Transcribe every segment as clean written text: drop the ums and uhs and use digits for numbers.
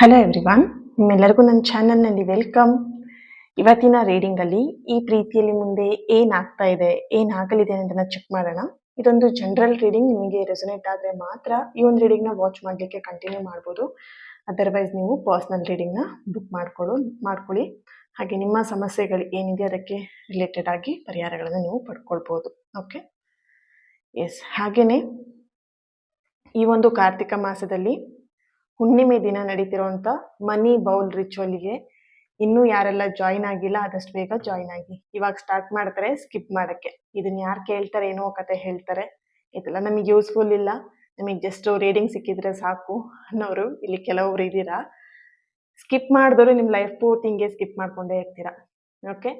Hello everyone, ನಿಮ್ಮೆಲ್ಲರಿಗೂ ನನ್ನ ಚಾನಲ್ನಲ್ಲಿ ವೆಲ್ಕಮ್. ಇವತ್ತಿನ ರೀಡಿಂಗಲ್ಲಿ ಈ ಪ್ರೀತಿಯಲ್ಲಿ ಮುಂದೆ ಏನಾಗ್ತಾ ಇದೆ, ಏನಾಗಲಿದೆ ಅನ್ನೋದನ್ನ ಚೆಕ್ ಮಾಡೋಣ. ಇದೊಂದು ಜನರಲ್ ರೀಡಿಂಗ್. ನಿಮಗೆ ರೆಸೊನೇಟ್ ಆದರೆ ಮಾತ್ರ ಈ ಒಂದು ರೀಡಿಂಗ್ನ ವಾಚ್ ಮಾಡಲಿಕ್ಕೆ ಕಂಟಿನ್ಯೂ ಮಾಡ್ಬೋದು. ಅದರ್ವೈಸ್ ನೀವು ಪರ್ಸ್ನಲ್ ರೀಡಿಂಗ್ನ ಬುಕ್ ಮಾಡ್ಕೊಳ್ಳಿ. ಹಾಗೆ ನಿಮ್ಮ ಸಮಸ್ಯೆಗಳು ಏನಿದೆ ಅದಕ್ಕೆ ರಿಲೇಟೆಡ್ ಆಗಿ ಪರಿಹಾರಗಳನ್ನು ನೀವು ಪಡ್ಕೊಳ್ಬೋದು. Okay, S. ಹಾಗೆಯೇ ಈ ಒಂದು ಕಾರ್ತಿಕ ಮಾಸದಲ್ಲಿ ಹುಣ್ಣಿಮೆ ದಿನ ನಡೀತಿರುವಂಥ ಮನಿ ಬೌಲ್ ರಿಚುವಲ್ಗೆ ಇನ್ನೂ ಯಾರೆಲ್ಲ ಜಾಯಿನ್ ಆಗಿಲ್ಲ ಆದಷ್ಟು ಬೇಗ ಜಾಯಿನ್ ಆಗಿ. ಇವಾಗ ಸ್ಟಾರ್ಟ್ ಮಾಡ್ತಾರೆ ಸ್ಕಿಪ್ ಮಾಡೋಕ್ಕೆ. ಇದನ್ನ ಯಾರು ಕೇಳ್ತಾರೆ, ಏನೋ ಕತೆ ಹೇಳ್ತಾರೆ, ಇದೆಲ್ಲ ನಮಗೆ ಯೂಸ್ಫುಲ್ ಇಲ್ಲ, ನಮಗೆ ಜಸ್ಟ್ ರೀಡಿಂಗ್ ಸಿಕ್ಕಿದ್ರೆ ಸಾಕು ಅನ್ನೋರು ಇಲ್ಲಿ ಕೆಲವರು ಇದ್ದೀರಾ. ಸ್ಕಿಪ್ ಮಾಡಿದವರು ನಿಮ್ಮ ಲೈಫ್ ಪೂರ್ತಿ ಹಿಂಗೆ ಸ್ಕಿಪ್ ಮಾಡ್ಕೊಂಡೇ ಇರ್ತೀರಾ. ಓಕೆ,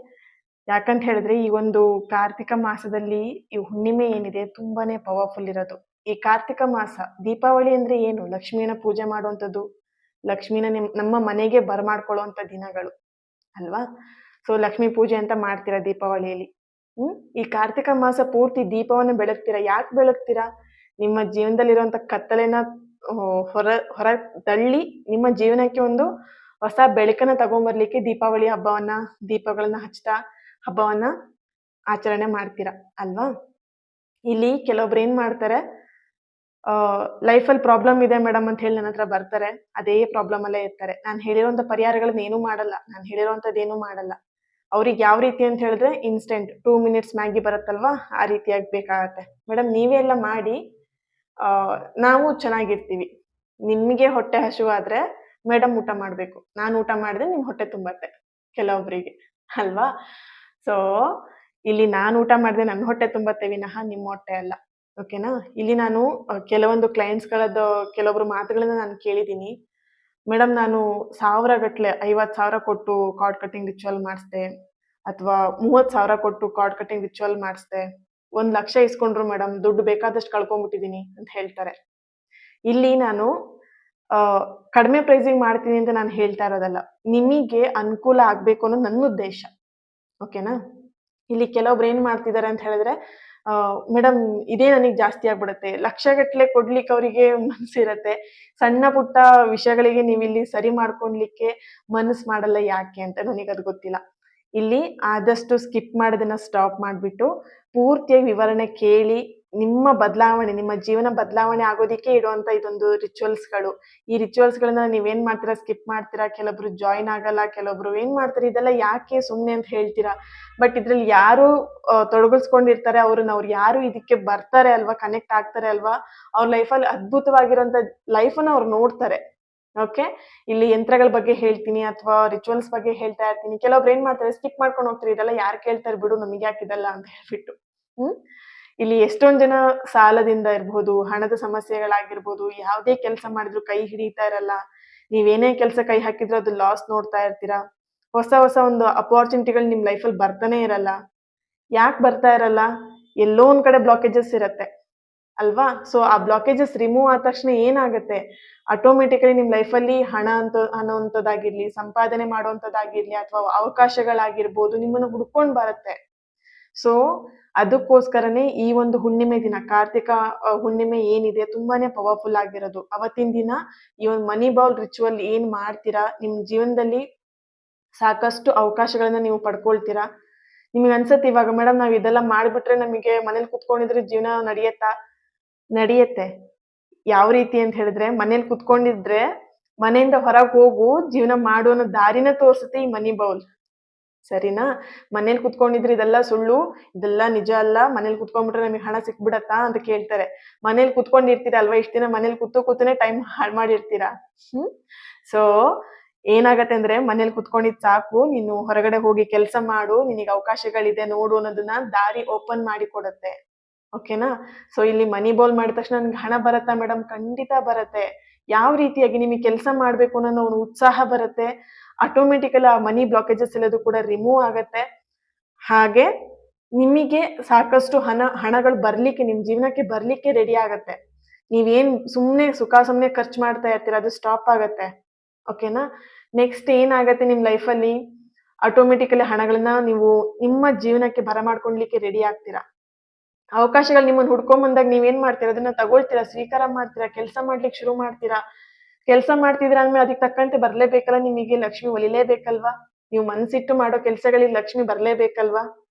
ಯಾಕಂತ ಹೇಳಿದ್ರೆ ಈ ಒಂದು ಕಾರ್ತಿಕ ಮಾಸದಲ್ಲಿ ಈ ಹುಣ್ಣಿಮೆ ಏನಿದೆ ತುಂಬಾನೇ ಪವರ್ಫುಲ್ ಇರೋದು. ಈ ಕಾರ್ತಿಕ ಮಾಸ, ದೀಪಾವಳಿ ಅಂದ್ರೆ ಏನು? ಲಕ್ಷ್ಮಿಯನ್ನ ಪೂಜೆ ಮಾಡುವಂಥದ್ದು, ಲಕ್ಷ್ಮಿನ ನಮ್ಮ ಮನೆಗೆ ಬರಮಾಡ್ಕೊಳ್ಳುವಂಥ ದಿನಗಳು ಅಲ್ವಾ? ಸೊ ಲಕ್ಷ್ಮಿ ಪೂಜೆ ಅಂತ ಮಾಡ್ತೀರಾ ದೀಪಾವಳಿಯಲ್ಲಿ. ಈ ಕಾರ್ತಿಕ ಮಾಸ ಪೂರ್ತಿ ದೀಪವನ್ನು ಬೆಳಗ್ತೀರಾ. ಯಾಕೆ ಬೆಳಗ್ತೀರಾ? ನಿಮ್ಮ ಜೀವನದಲ್ಲಿರುವಂಥ ಕತ್ತಲೆನ ಹೊರ ತಳ್ಳಿ ನಿಮ್ಮ ಜೀವನಕ್ಕೆ ಒಂದು ಹೊಸ ಬೆಳಕನ್ನ ತಗೊಂಬರ್ಲಿಕ್ಕೆ ದೀಪಾವಳಿ ದೀಪಗಳನ್ನ ಹಚ್ತಾ ಹಬ್ಬವನ್ನ ಆಚರಣೆ ಮಾಡ್ತೀರಾ ಅಲ್ವಾ? ಇಲ್ಲಿ ಕೆಲವೊಬ್ರು ಏನ್ ಮಾಡ್ತಾರೆ, ಲೈಫಲ್ಲಿ ಪ್ರಾಬ್ಲಮ್ ಇದೆ ಮೇಡಮ್ ಅಂತ ಹೇಳಿ ನನ್ನ ಹತ್ರ ಬರ್ತಾರೆ, ಅದೇ ಪ್ರಾಬ್ಲಮ್ ಅಲ್ಲೇ ಇರ್ತಾರೆ. ನಾನು ಹೇಳಿರುವಂತ ಪರಿಹಾರಗಳನ್ನ ಏನೂ ಮಾಡಲ್ಲ, ನಾನು ಹೇಳಿರುವಂಥದ್ದು ಏನೂ ಮಾಡಲ್ಲ. ಅವ್ರಿಗೆ ಯಾವ ರೀತಿ ಅಂತ ಹೇಳಿದ್ರೆ ಇನ್ಸ್ಟೆಂಟ್ 2 minutes ಮ್ಯಾಗಿ ಬರುತ್ತಲ್ವಾ, ಆ ರೀತಿಯಾಗಿ ಬೇಕಾಗತ್ತೆ. ಮೇಡಮ್ ನೀವೇ ಎಲ್ಲ ಮಾಡಿ, ನಾವು ಚೆನ್ನಾಗಿರ್ತೀವಿ. ನಿಮಗೆ ಹೊಟ್ಟೆ ಹಸಿವಾದ್ರೆ ಮೇಡಮ್ ಊಟ ಮಾಡಬೇಕು, ನಾನು ಊಟ ಮಾಡಿದ್ರೆ ನಿಮ್ಮ ಹೊಟ್ಟೆ ತುಂಬತ್ತೆ ಕೆಲವೊಬ್ಬರಿಗೆ ಅಲ್ವಾ? ಸೊ ಇಲ್ಲಿ ನಾನು ಊಟ ಮಾಡಿದ್ರೆ ನನ್ನ ಹೊಟ್ಟೆ ತುಂಬತ್ತೆ ವಿನಃ ನಿಮ್ಮ ಹೊಟ್ಟೆ ಅಲ್ಲ. ಓಕೆನಾ? ಇಲ್ಲಿ ನಾನು ಕೆಲವೊಂದು ಕ್ಲೈಂಟ್ಸ್ಗಳದ್ದು ಕೆಲವೊಬ್ರು ಮಾತುಗಳನ್ನ ನಾನು ಕೇಳಿದ್ದೀನಿ. ಮೇಡಮ್ ನಾನು 1000 ಗಟ್ಟಲೆ 50,000 ಕೊಟ್ಟು ಕಾರ್ಡ್ ಕಟಿಂಗ್ ರಿಚುವಲ್ ಮಾಡಿಸ್ದೆ, ಅಥವಾ 30,000 ಕೊಟ್ಟು ಕಾರ್ಡ್ ಕಟಿಂಗ್ ರಿಚುವಲ್ ಮಾಡಿಸ್ದೆ, 1 ಲಕ್ಷ ಇಸ್ಕೊಂಡ್ರು ಮೇಡಮ್, ದುಡ್ಡು ಬೇಕಾದಷ್ಟು ಕಳ್ಕೊಂಡ್ಬಿಟ್ಟಿದ್ದೀನಿ ಅಂತ ಹೇಳ್ತಾರೆ. ಇಲ್ಲಿ ನಾನು ಕಡಿಮೆ ಪ್ರೈಸಿಗೆ ಮಾಡ್ತೀನಿ ಅಂತ ನಾನು ಹೇಳ್ತಾ ಇರೋದಲ್ಲ, ನಿಮಗೆ ಅನುಕೂಲ ಆಗ್ಬೇಕು ಅನ್ನೋದು ನನ್ನ ಉದ್ದೇಶ. ಓಕೆನಾ? ಇಲ್ಲಿ ಕೆಲವೊಬ್ರು ಏನ್ ಮಾಡ್ತಿದ್ದಾರೆ ಅಂತ ಹೇಳಿದ್ರೆ, ಮೇಡಮ್ ಇದೇ ನನಗೆ ಜಾಸ್ತಿ ಆಗ್ಬಿಡುತ್ತೆ, ಲಕ್ಷಗಟ್ಟಲೆ ಕೊಡ್ಲಿಕ್ಕೆ ಅವರಿಗೆ ಮನಸ್ಸಿರತ್ತೆ, ಸಣ್ಣ ಪುಟ್ಟ ವಿಷಯಗಳಿಗೆ ನೀವಿಲ್ಲಿ ಸರಿ ಮಾಡ್ಕೊಳ್ಲಿಕ್ಕೆ ಮನಸ್ಸು ಮಾಡಲ್ಲ, ಯಾಕೆ ಅಂತ ನನಗದು ಗೊತ್ತಿಲ್ಲ. ಇಲ್ಲಿ ಆದಷ್ಟು ಸ್ಕಿಪ್ ಮಾಡೋದನ್ನ ಸ್ಟಾಪ್ ಮಾಡಿಬಿಟ್ಟು ಪೂರ್ತಿಯಾಗಿ ವಿವರಣೆ ಕೇಳಿ, ನಿಮ್ಮ ಬದಲಾವಣೆ, ನಿಮ್ಮ ಜೀವನ ಬದಲಾವಣೆ ಆಗೋದಿಕ್ಕೆ ಇಡುವಂತ ಇದೊಂದು ರಿಚುವಲ್ಸ್ಗಳು. ಈ ರಿಚುವಲ್ಸ್ಗಳನ್ನ ನೀವೇನ್ ಮಾಡ್ತೀರಾ, ಸ್ಕಿಪ್ ಮಾಡ್ತೀರಾ, ಕೆಲವೊಬ್ರು ಜಾಯಿನ್ ಆಗಲ್ಲ, ಕೆಲವೊಬ್ರು ಏನ್ ಮಾಡ್ತಾರೆ, ಇದೆಲ್ಲ ಯಾಕೆ ಸುಮ್ಮನೆ ಅಂತ ಹೇಳ್ತೀರಾ. ಬಟ್ ಇದ್ರಲ್ಲಿ ಯಾರು ತೊಡಗಿಸ್ಕೊಂಡಿರ್ತಾರೆ, ಅವ್ರು ಯಾರು ಇದಕ್ಕೆ ಬರ್ತಾರೆ ಅಲ್ವಾ, ಕನೆಕ್ಟ್ ಆಗ್ತಾರೆ ಅಲ್ವಾ, ಅವ್ರ ಲೈಫಲ್ಲಿ ಅದ್ಭುತವಾಗಿರೋಂಥ ಲೈಫನ್ನ ಅವ್ರು ನೋಡ್ತಾರೆ. ಓಕೆ, ಇಲ್ಲಿ ಯಂತ್ರಗಳ ಬಗ್ಗೆ ಹೇಳ್ತೀನಿ ಅಥವಾ ರಿಚುವಲ್ಸ್ ಬಗ್ಗೆ ಹೇಳ್ತಾ ಇರ್ತೀನಿ. ಕೆಲವೊಬ್ರು ಏನ್ ಮಾಡ್ತಾರೆ, ಸ್ಕಿಪ್ ಮಾಡ್ಕೊಂಡು ಹೋಗ್ತಾರೆ, ಇದೆಲ್ಲ ಯಾರು ಕೇಳ್ತಾರೆ ಬಿಡು, ನಮಗೆ ಯಾಕಿದೆಲ್ಲ ಅಂತ ಹೇಳ್ಬಿಟ್ಟು. ಇಲ್ಲಿ ಎಷ್ಟೊಂದ್ ಜನ ಸಾಲದಿಂದ ಇರ್ಬೋದು, ಹಣದ ಸಮಸ್ಯೆಗಳಾಗಿರ್ಬೋದು, ಯಾವುದೇ ಕೆಲಸ ಮಾಡಿದ್ರು ಕೈ ಹಿಡಿತಾ ಇರಲ್ಲ, ನೀವೇನೇ ಕೆಲಸ ಕೈ ಹಾಕಿದ್ರು ಅದು ಲಾಸ್ ನೋಡ್ತಾ ಇರ್ತೀರಾ. ಹೊಸ ಒಂದು ಅಪಾರ್ಚುನಿಟಿಗಳು ನಿಮ್ ಲೈಫಲ್ಲಿ ಬರ್ತಾನೆ ಇರಲ್ಲ. ಯಾಕೆ ಬರ್ತಾ ಇರಲ್ಲ? ಎಲ್ಲೋ ಒಂದ್ ಕಡೆ ಬ್ಲಾಕೇಜಸ್ ಇರತ್ತೆ ಅಲ್ವಾ? ಸೊ ಆ ಬ್ಲಾಕೇಜಸ್ ರಿಮೂವ್ ಆದ ತಕ್ಷಣ ಏನಾಗುತ್ತೆ, ಆಟೋಮೆಟಿಕಲಿ ನಿಮ್ ಲೈಫಲ್ಲಿ ಹಣ ಅನ್ನೋಂಥದ್ದಾಗಿರ್ಲಿ, ಸಂಪಾದನೆ ಮಾಡುವಂಥದ್ದಾಗಿರ್ಲಿ, ಅಥವಾ ಅವಕಾಶಗಳಾಗಿರ್ಬೋದು ನಿಮ್ಮನ್ನು ಹುಡ್ಕೊಂಡ್ ಬರುತ್ತೆ. ಸೊ ಅದಕ್ಕೋಸ್ಕರನೇ ಈ ಒಂದು ಹುಣ್ಣಿಮೆ ದಿನ, ಕಾರ್ತಿಕ ಹುಣ್ಣಿಮೆ ಏನಿದೆ ತುಂಬಾನೇ ಪವರ್ಫುಲ್ ಆಗಿರೋದು. ಅವತ್ತಿನ ದಿನ ಈ ಒಂದು ಮನಿ ಬೌಲ್ ರಿಚುವಲ್ ಏನ್ ಮಾಡ್ತೀರಾ, ನಿಮ್ ಜೀವನದಲ್ಲಿ ಸಾಕಷ್ಟು ಅವಕಾಶಗಳನ್ನ ನೀವು ಪಡ್ಕೊಳ್ತೀರಾ. ನಿಮ್ಗೆ ಅನ್ಸತ್ತೆ ಇವಾಗ, ಮೇಡಮ್ ನಾವ್ ಇದೆಲ್ಲ ಮಾಡ್ಬಿಟ್ರೆ ನಮಗೆ ಮನೇಲಿ ಕುತ್ಕೊಂಡಿದ್ರೆ ಜೀವನ ನಡೆಯತ್ತೆ. ಯಾವ ರೀತಿ ಅಂತ ಹೇಳಿದ್ರೆ, ಮನೇಲಿ ಕುತ್ಕೊಂಡಿದ್ರೆ ಮನೆಯಿಂದ ಹೊರಗೆ ಹೋಗು, ಜೀವನ ಮಾಡು ಅನ್ನೋ ದಾರಿನ ತೋರಿಸುತ್ತೆ ಈ ಮನಿ ಬೌಲ್. ಸರಿನಾ? ಮನೇಲಿ ಕುತ್ಕೊಂಡಿದ್ರೆ ಇದೆಲ್ಲ ಸುಳ್ಳು, ಇದೆಲ್ಲ ನಿಜ ಅಲ್ಲ, ಮನೇಲಿ ಕುತ್ಕೊಂಡ್ಬಿಟ್ರೆ ನಮಗೆ ಹಣ ಸಿಕ್ಬಿಡತ್ತಾ ಅಂತ ಕೇಳ್ತಾರೆ. ಮನೇಲಿ ಕುತ್ಕೊಂಡಿರ್ತೀರಾ ಅಲ್ವಾ, ಇಷ್ಟ ದಿನ ಮನೇಲಿ ಕೂತನೆ ಟೈಮ್ ಹಾಳು ಮಾಡಿರ್ತೀರಾ. ಸೊ ಏನಾಗತ್ತೆ ಅಂದ್ರೆ, ಮನೇಲಿ ಕುತ್ಕೊಂಡಿದ್ ಸಾಕು, ನೀನು ಹೊರಗಡೆ ಹೋಗಿ ಕೆಲಸ ಮಾಡು, ನಿನಗೆ ಅವಕಾಶಗಳಿದೆ ನೋಡು ಅನ್ನೋದನ್ನ ದಾರಿ ಓಪನ್ ಮಾಡಿ ಕೊಡುತ್ತೆ. ಓಕೆನಾ? ಸೊ ಇಲ್ಲಿ ಮನಿ ಬೌಲ್ ಮಾಡಿದ ತಕ್ಷಣ ನನ್ಗೆ ಹಣ ಬರತ್ತಾ ಮೇಡಮ್? ಖಂಡಿತ ಬರತ್ತೆ. ಯಾವ ರೀತಿಯಾಗಿ ನಿಮಗೆ ಕೆಲಸ ಮಾಡ್ಬೇಕು ಅನ್ನೋ ಒಂದು ಉತ್ಸಾಹ ಬರುತ್ತೆ. ಆಟೋಮೆಟಿಕಲ್ ಆ ಮನಿ ಬ್ಲಾಕೇಜಸ್ ಎಲ್ಲದು ಕೂಡ ರಿಮೂವ್ ಆಗತ್ತೆ. ಹಾಗೆ ನಿಮಗೆ ಸಾಕಷ್ಟು ಹಣಗಳು ಬರ್ಲಿಕ್ಕೆ, ನಿಮ್ ಜೀವನಕ್ಕೆ ಬರ್ಲಿಕ್ಕೆ ರೆಡಿ ಆಗತ್ತೆ. ನೀವೇನ್ ಸುಮ್ನೆ ಖರ್ಚು ಮಾಡ್ತಾ ಇರ್ತೀರ, ಅದು ಸ್ಟಾಪ್ ಆಗತ್ತೆ. ಓಕೆನಾ? ನೆಕ್ಸ್ಟ್ ಏನಾಗತ್ತೆ, ನಿಮ್ ಲೈಫಲ್ಲಿ ಆಟೋಮೆಟಿಕಲಿ ಹಣಗಳನ್ನ ನೀವು ನಿಮ್ಮ ಜೀವನಕ್ಕೆ ಬರಮಾಡ್ಕೊಳ್ಲಿಕ್ಕೆ ರೆಡಿ ಆಗ್ತೀರಾ. ಅವಕಾಶಗಳು ನಿಮ್ಮನ್ನ ಹುಡ್ಕೊಂಡ್ ಬಂದಾಗ ನೀವೇನ್ ಮಾಡ್ತೀರಾ, ಅದನ್ನ ತಗೊಳ್ತೀರಾ, ಸ್ವೀಕಾರ ಮಾಡ್ತೀರಾ, ಕೆಲಸ ಮಾಡ್ಲಿಕ್ಕೆ ಶುರು ಮಾಡ್ತೀರಾ. ಕೆಲಸ ಮಾಡ್ತಿದ್ದೀರಾ ಅಂದ್ಮೇಲೆ ಅದಕ್ಕೆ ತಕ್ಕಂತೆ ಬರ್ಲೇಬೇಕಲ್ಲ ನಿಮಗೆ ಲಕ್ಷ್ಮಿ ಒಲಿಲೇಬೇಕಲ್ವಾ? ನೀವು ಮನ್ಸಿಟ್ಟು ಮಾಡೋ ಕೆಲ್ಸಗಳಿಗೆ ಲಕ್ಷ್ಮಿ ಬರ್ಲೇಬೇಕಲ್ವಾ?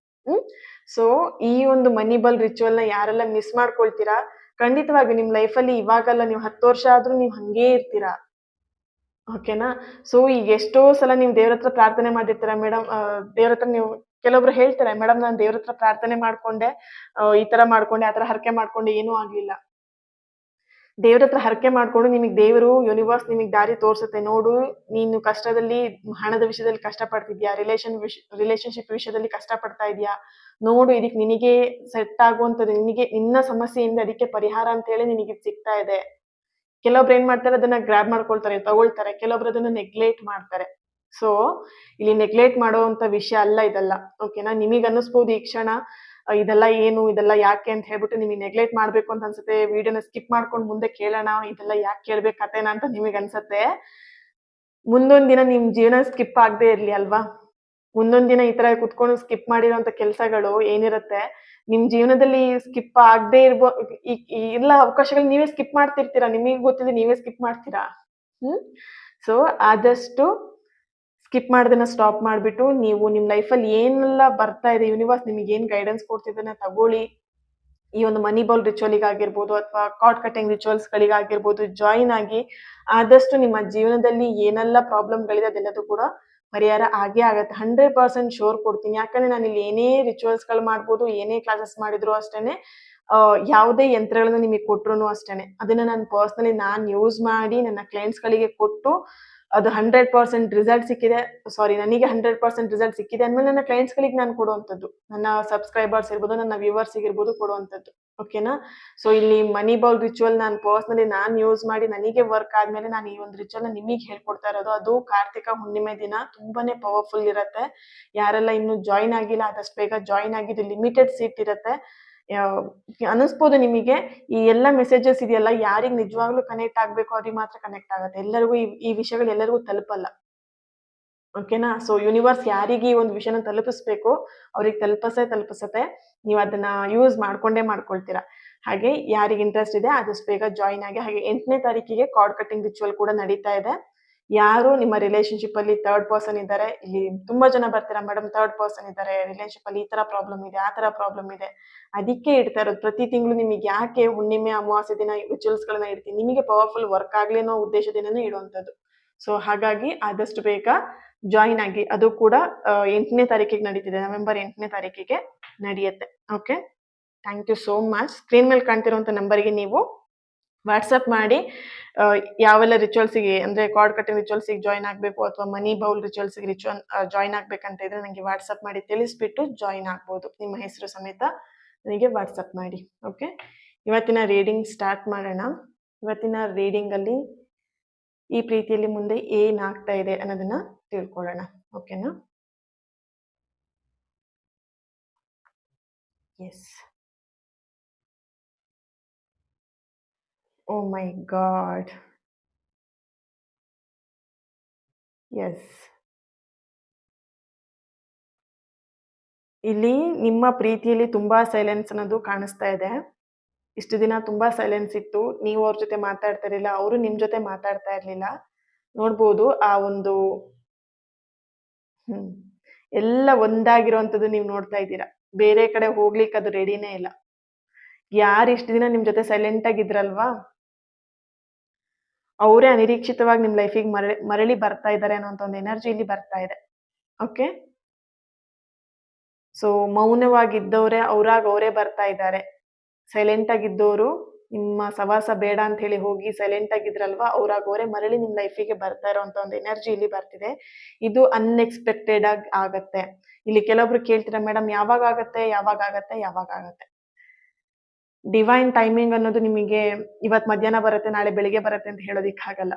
ಹ್ಮ್? ಸೊ ಈ ಒಂದು ಮನಿ ಬಲ್ ರಿಚುವಲ್‌ನ ಯಾರೆಲ್ಲ ಮಿಸ್ ಮಾಡ್ಕೊಳ್ತೀರಾ, ಖಂಡಿತವಾಗಿ ನಿಮ್ ಲೈಫಲ್ಲಿ ಇವಾಗಲ್ಲ ನೀವು 10 ವರ್ಷ ಆದ್ರೂ ನೀವ್ ಹಂಗೇ ಇರ್ತೀರಾ. ಓಕೆನಾ? ಸೊ ಈಗ ಎಷ್ಟೋ ಸಲ ನೀವು ದೇವ್ರ ಹತ್ರ ಪ್ರಾರ್ಥನೆ ಮಾಡಿರ್ತೀರ ಮೇಡಮ್ ದೇವ್ರ ಹತ್ರ ನೀವು ಕೆಲವೊಬ್ರು ಹೇಳ್ತಾರೆ, "ಮೇಡಮ್ ನಾನ್ ದೇವ್ರ ಹತ್ರ ಪ್ರಾರ್ಥನೆ ಮಾಡ್ಕೊಂಡೆ, ಈ ತರ ಮಾಡ್ಕೊಂಡೆ, ಆ ತರ ಹರಕೆ ಮಾಡ್ಕೊಂಡೆ ಏನೂ ಆಗ್ಲಿಲ್ಲ." ದೇವ್ರ ಹತ್ರ ಹರಕೆ ಮಾಡ್ಕೊಂಡು ನಿಮಗ್ ದೇವರು ಯೂನಿವರ್ಸ್ ನಿಮಗ್ ದಾರಿ ತೋರ್ಸುತ್ತೆ. ನೋಡು ನೀನು ಕಷ್ಟದಲ್ಲಿ ಹಣದ ವಿಷಯದಲ್ಲಿ ಕಷ್ಟ ಪಡ್ತಿದ್ಯಾ, ರಿಲೇಶನ್‌ಶಿಪ್ ವಿಷಯದಲ್ಲಿ ಕಷ್ಟ ಪಡ್ತಾ ಇದೀಯಾ. ನೋಡು ಇದಕ್ ನಿನಗೆ ಸೆಟ್ ಆಗುವಂತದ್ದು ನಿನಗೆ ನಿನ್ನ ಸಮಸ್ಯೆಯಿಂದ ಅದಕ್ಕೆ ಪರಿಹಾರ ಅಂತ ಹೇಳಿ ನಿನಗಿದ್ ಸಿಗ್ತಾ ಇದೆ. ಕೆಲವೊಬ್ರು ಏನ್ ಮಾಡ್ತಾರೆ ಅದನ್ನ ಗ್ರಾಬ್ ಮಾಡ್ಕೊಳ್ತಾರೆ, ತಗೊಳ್ತಾರೆ. ಕೆಲವೊಬ್ರು ಅದನ್ನ ನೆಗ್ಲೆಕ್ಟ್ ಮಾಡ್ತಾರೆ. ಸೊ, ಇಲ್ಲಿ ನೆಗ್ಲೆಕ್ಟ್ ಮಾಡುವಂತ ವಿಷಯ ಅಲ್ಲ ಇದೆಲ್ಲ. ಓಕೆನಾ? ನಿಮಿಗ್ ಅನ್ನಿಸ್ಬೋದು ಈ ಕ್ಷಣ ಇದೆಲ್ಲ ಏನು? ಇದೆಲ್ಲ ಯಾಕೆ? ಅಂತ ಹೇಳ್ಬಿಟ್ಟು ನಿಮಿಗ್ ನೆಗ್ಲೆಕ್ಟ್ ಮಾಡ್ಬೇಕು ಅಂತ ಅನ್ಸುತ್ತೆ. ವಿಡಿಯೋನ ಸ್ಕಿಪ್ ಮಾಡ್ಕೊಂಡು ಮುಂದೆ ಕೇಳೋಣ, ಇದೆಲ್ಲ ಯಾಕ್ ಕೇಳ್ಬೇಕು ಕಥೆನ ಅಂತ ನಿಮಿಗ್ ಅನ್ಸತ್ತೆ. ಮುಂದೊಂದ್ ದಿನ ನಿಮ್ ಜೀವನ ಸ್ಕಿಪ್ ಆಗದೆ ಇರ್ಲಿ ಅಲ್ವಾ? ಮುಂದೊಂದ್ ದಿನ ಈ ತರ ಕುತ್ಕೊಂಡು ಸ್ಕಿಪ್ ಮಾಡಿರೋಂತ ಕೆಲ್ಸಗಳು ಏನಿರತ್ತೆ, ನಿಮ್ ಜೀವನದಲ್ಲಿ ಸ್ಕಿಪ್ ಆಗದೆ ಈ ಈ ಎಲ್ಲ ಅವಕಾಶಗಳ್ ನೀವೇ ಸ್ಕಿಪ್ ಮಾಡ್ತಿರ್ತೀರಾ. ನಿಮಿಗ್ ಗೊತ್ತಿಲ್ಲದೆ ನೀವೇ ಸ್ಕಿಪ್ ಮಾಡ್ತೀರಾ. ಹ್ಮ್? ಸೊ, ಆದಷ್ಟು ಸ್ಕಿಪ್ ಮಾಡೋದನ್ನ ಸ್ಟಾಪ್ ಮಾಡ್ಬಿಟ್ಟು, ನೀವು ನಿಮ್ ಲೈಫಲ್ಲಿ ಏನೆಲ್ಲ ಬರ್ತಾ ಇದೆ, ಯೂನಿವರ್ಸ್ ನಿಮಗೇನ್ ಗೈಡೆನ್ಸ್ ಕೊಡ್ತಿದೆ ಅದನ್ನ ತಗೊಳ್ಳಿ. ಈ ಒಂದು ಮನಿ ಬೌಲ್ ರಿಚುವಲಿಗಾಗಿರ್ಬೋದು ಅಥವಾ ಕಾರ್ಡ್ ಕಟಿಂಗ್ ರಿಚುವಲ್ಸ್‌ಗಳಿಗಾಗಿರ್ಬೋದು ಜಾಯಿನ್ ಆಗಿ, ಆದಷ್ಟು ನಿಮ್ಮ ಜೀವನದಲ್ಲಿ ಏನೆಲ್ಲ ಪ್ರಾಬ್ಲಮ್‌ಗಳಿದೆ ಅದೆಲ್ಲದೂ ಕೂಡ ಪರಿಹಾರ ಆಗೇ ಆಗತ್ತೆ. 100% ಶೂರ್ ಕೊಡ್ತೀನಿ. ಯಾಕಂದ್ರೆ ನಾನಿಲ್ಲಿ ಏನೇ ರಿಚುವಲ್ಸ್‌ಗಳು ಮಾಡ್ಬೋದು, ಏನೇ ಕ್ಲಾಸಸ್ ಮಾಡಿದ್ರು ಅಷ್ಟೇನೆ, ಯಾವುದೇ ಯಂತ್ರಗಳನ್ನ ನಿಮಿಗ್ ಕೊಟ್ರುನು ಅಷ್ಟೇನೆ, ಅದನ್ನ ನಾನು ಪರ್ಸನಲಿ ಯೂಸ್ ಮಾಡಿ ನನ್ನ ಕ್ಲೈಂಟ್ಸ್‌ಗಳಿಗೆ ಕೊಟ್ಟು ಅದು 100% ರಿಸಲ್ಟ್ ಸಿಕ್ಕಿದೆ. ಸಾರಿ ನನಗೆ 100% ರಿಸಲ್ಟ್ ಸಿಕ್ಕಿದೆ ಅಂದ್ಮೇಲೆ ನನ್ನ ಕ್ಲೈಂಟ್ಸ್‌ಗಳಿಗೆ ನಾನು ಕೊಡುವಂತದ್ದು. ನನ್ನ ಸಬ್ಸ್ಕ್ರೈಬರ್ಸ್ ಇರ್ಬೋದು, ನನ್ನ ವ್ಯೂವರ್ಸ್‌ಗೆ ಇರ್ಬೋದು ಕೊಡುವಂತದ್ದು. ಓಕೆನಾ? ಸೊ ಇಲ್ಲಿ ಮನಿ ಬೌಲ್ ರಿಚುವಲ್ ನಾನು ಪರ್ಸನಲಿ ಯೂಸ್ ಮಾಡಿ ನನಗೆ ವರ್ಕ್ ಆದ್ಮೇಲೆ ನಾನು ಈ ಒಂದು ರಿಚುವಲ್‌ನ ನಿಮಿಗ್ ಹೇಳ್ಕೊಡ್ತಾ ಇರೋದು. ಅದು ಕಾರ್ತಿಕ ಹುಣ್ಣಿಮೆ ದಿನ ತುಂಬಾನೇ ಪವರ್‌ಫುಲ್ ಇರತ್ತೆ. ಯಾರೆಲ್ಲ ಇನ್ನೂ ಜಾಯಿನ್ ಆಗಿಲ್ಲ ಆದಷ್ಟು ಬೇಗ ಜಾಯಿನ್ ಆಗಿ ಇದು ಲಿಮಿಟೆಡ್ ಸೀಟ್ ಇರತ್ತೆ. ಯಾವ್ ಅನಿಸ್ಬೋದು ನಿಮಿಗೆ ಈ ಎಲ್ಲಾ ಮೆಸೇಜಸ್ ಇದೆಯಲ್ಲ ಯಾರಿಗ್ ನಿಜವಾಗ್ಲೂ ಕನೆಕ್ಟ್ ಆಗ್ಬೇಕೋ ಅವ್ರಿಗೆ ಮಾತ್ರ ಕನೆಕ್ಟ್ ಆಗತ್ತೆ. ಎಲ್ಲರಿಗೂ ಈ ವಿಷಯಗಳು ಎಲ್ಲರಿಗೂ ತಲುಪಲ್ಲ. ಓಕೆನಾ? ಸೊ ಯೂನಿವರ್ಸ್ ಯಾರಿಗೆ ಈ ಒಂದು ವಿಷಯನ ತಲುಪಿಸ್ಬೇಕೋ ಅವ್ರಿಗೆ ತಲುಪಿಸತ್ತೆ. ನೀವ್ ಅದನ್ನ ಯೂಸ್ ಮಾಡ್ಕೊಂಡೇ ಮಾಡ್ಕೊಳ್ತೀರಾ. ಹಾಗೆ ಯಾರಿಗ್ ಇಂಟ್ರೆಸ್ಟ್ ಇದೆ ಆದಷ್ಟು ಬೇಗ ಜಾಯಿನ್ ಆಗಿ. ಹಾಗೆ 8ನೇ ತಾರೀಕಿಗೆ ಕಾರ್ಡ್ ಕಟಿಂಗ್ ರಿಚುವಲ್ ಕೂಡ ನಡೀತಾ ಇದೆ. ಯಾರು ನಿಮ್ಮ ರಿಲೇಶನ್‌ಶಿಪ್ ಅಲ್ಲಿ ಥರ್ಡ್ ಪರ್ಸನ್ ಇದ್ದಾರೆ, ಇಲ್ಲಿ ತುಂಬಾ ಜನ ಬರ್ತೀರಾ ಮೇಡಮ್ ಥರ್ಡ್ ಪರ್ಸನ್ ಇದ್ದಾರೆ, ರಿಲೇಶನ್‌ಶಿಪ್ ಅಲ್ಲಿ ಈ ತರ ಪ್ರಾಬ್ಲಮ್ ಇದೆ, ಆ ತರ ಪ್ರಾಬ್ಲಮ್ ಇದೆ. ಅದಿಕ್ಕೆ ಇಡ್ತಾ ಇರೋದು. ಪ್ರತಿ ತಿಂಗಳು ನಿಮಿಗ್ ಯಾಕೆ ಹುಣ್ಣಿಮೆ, ಅಮಾವಾಸ್ಯೆ ದಿನ ರಿಚುವಲ್ಸ್‌ಗಳನ್ನ ಇಡ್ತೀನಿ. ನಿಮಗೆ ಪವರ್‌ಫುಲ್ ವರ್ಕ್ ಆಗ್ಲಿ ಅನ್ನೋ ಉದ್ದೇಶದಿಂದನೇ ಇಡುವಂತದ್ದು. ಸೊ ಹಾಗಾಗಿ ಆದಷ್ಟು ಬೇಗ ಜಾಯಿನ್ ಆಗಿ. ಅದು ಕೂಡ 8ನೇ ತಾರೀಕಿಗೆ ನಡೀತಿದೆ. ನವೆಂಬರ್ 8ನೇ ತಾರೀಕಿಗೆ ನಡೆಯತ್ತೆ. Okay. Thank you so much. Screen ಮೇಲೆ ಕಾಣ್ತಿರುವಂತ ನಂಬರ್‌ಗೆ ನೀವು ವಾಟ್ಸಪ್ ಮಾಡಿ ಯಾವೆಲ್ಲ ರಿಚುವಲ್ಸ್‌ಗೆ ಅಂದ್ರೆ ಕಾರ್ಡ್ ಕಟಿಂಗ್ ರಿಚುವಲ್ಸ್‌ಗೆ ಜಾಯಿನ್ ಆಗ್ಬೇಕು ಅಥವಾ ಮನಿ ಬೌಲ್ ರಿಚುವಲ್ಸ್‌ಗೆ ಜಾಯಿನ್ ಆಗ್ಬೇಕಂತ ಇದ್ರೆ ನಂಗೆ ವಾಟ್ಸಪ್ ಮಾಡಿ ತಿಳಿಸ್ಬಿಟ್ಟು ಜಾಯಿನ್ ಆಗ್ಬೋದು. ನಿಮ್ಮ ಹೆಸರು ಸಮೇತ ನನಗೆ ವಾಟ್ಸಪ್ ಮಾಡಿ. ಓಕೆ. ಇವತ್ತಿನ ರೀಡಿಂಗ್ ಸ್ಟಾರ್ಟ್ ಮಾಡೋಣ. ಇವತ್ತಿನ ರೀಡಿಂಗಲ್ಲಿ ಈ ಪ್ರೀತಿಯಲ್ಲಿ ಮುಂದೆ ಏನಾಗ್ತಾ ಇದೆ ಅನ್ನೋದನ್ನ ತಿಳ್ಕೊಳ್ಳೋಣ. ಓಕೆನಾ? ಎಸ್. ಓಹ್ ಮೈ ಗಾಡ್! ಎಸ್. ಇಲ್ಲಿ ನಿಮ್ಮ ಪ್ರೀತಿಯಲ್ಲಿ ತುಂಬಾ ಸೈಲೆನ್ಸ್ ಅನ್ನೋದು ಕಾಣಿಸ್ತಾ ಇದೆ. ಇಷ್ಟು ದಿನ ತುಂಬಾ ಸೈಲೆನ್ಸ್ ಇತ್ತು. ನೀವು ಅವ್ರ ಜೊತೆ ಮಾತಾಡ್ತಾ ಇರ್ಲಿಲ್ಲ. ಅವರು ನಿಮ್ ಜೊತೆ ಮಾತಾಡ್ತಾ ಇರ್ಲಿಲ್ಲ. ನೋಡ್ಬೋದು ಆ ಒಂದು ಹ್ಮ್. ಎಲ್ಲ ಒಂದಾಗಿರುವಂತದ್ದು ನೀವು ನೋಡ್ತಾ ಇದ್ದೀರಾ. ಬೇರೆ ಕಡೆ ಹೋಗ್ಲಿಕ್ಕೆ ಅದು ರೆಡಿನೇ ಇಲ್ಲ. ಯಾರು ಇಷ್ಟು ದಿನ ನಿಮ್ ಜೊತೆ ಸೈಲೆಂಟ್ ಆಗಿದ್ರಲ್ವಾ, ಅವರೇ ಅನಿರೀಕ್ಷಿತವಾಗಿ ನಿಮ್ ಲೈಫಿಗೆ ಮರಳಿ ಬರ್ತಾ ಇದ್ದಾರೆ ಅನ್ನೋಂತ ಒಂದು ಎನರ್ಜಿ ಇಲ್ಲಿ ಬರ್ತಾ ಇದೆ. ಓಕೆ. ಸೊ ಮೌನವಾಗಿದ್ದವರೇ ಅವ್ರಾಗ್ ಅವರೇ ಬರ್ತಾ ಇದ್ದಾರೆ. ಸೈಲೆಂಟ್ ಆಗಿದ್ದೋರು ನಿಮ್ಮ ಸವಾಸ ಬೇಡ ಅಂತ ಹೇಳಿ ಹೋಗಿ ಸೈಲೆಂಟ್ ಆಗಿದ್ರಲ್ವಾ, ಅವ್ರಾಗ್ ಅವರೇ ಮರಳಿ ನಿಮ್ ಲೈಫಿಗೆ ಬರ್ತಾ ಇರೋಂತ ಒಂದು ಎನರ್ಜಿ ಇಲ್ಲಿ ಬರ್ತಿದೆ. ಇದು ಅನ್ಎಕ್ಸ್‌ಪೆಕ್ಟೆಡ್ ಆಗಿ ಆಗತ್ತೆ. ಇಲ್ಲಿ ಕೆಲವೊಬ್ರು ಕೇಳ್ತೀರಾ ಮೇಡಮ್ ಯಾವಾಗ ಆಗತ್ತೆ? ಯಾವಾಗ ಆಗತ್ತೆ? ಯಾವಾಗ ಆಗತ್ತೆ? ಡಿವೈನ್ ಟೈಮಿಂಗ್ ಅನ್ನೋದು ನಿಮಗೆ ಇವತ್ ಮಧ್ಯಾಹ್ನ ಬರುತ್ತೆ, ನಾಳೆ ಬೆಳಿಗ್ಗೆ ಬರುತ್ತೆ ಅಂತ ಹೇಳೋದಿಕ್ಕಾಗಲ್ಲ.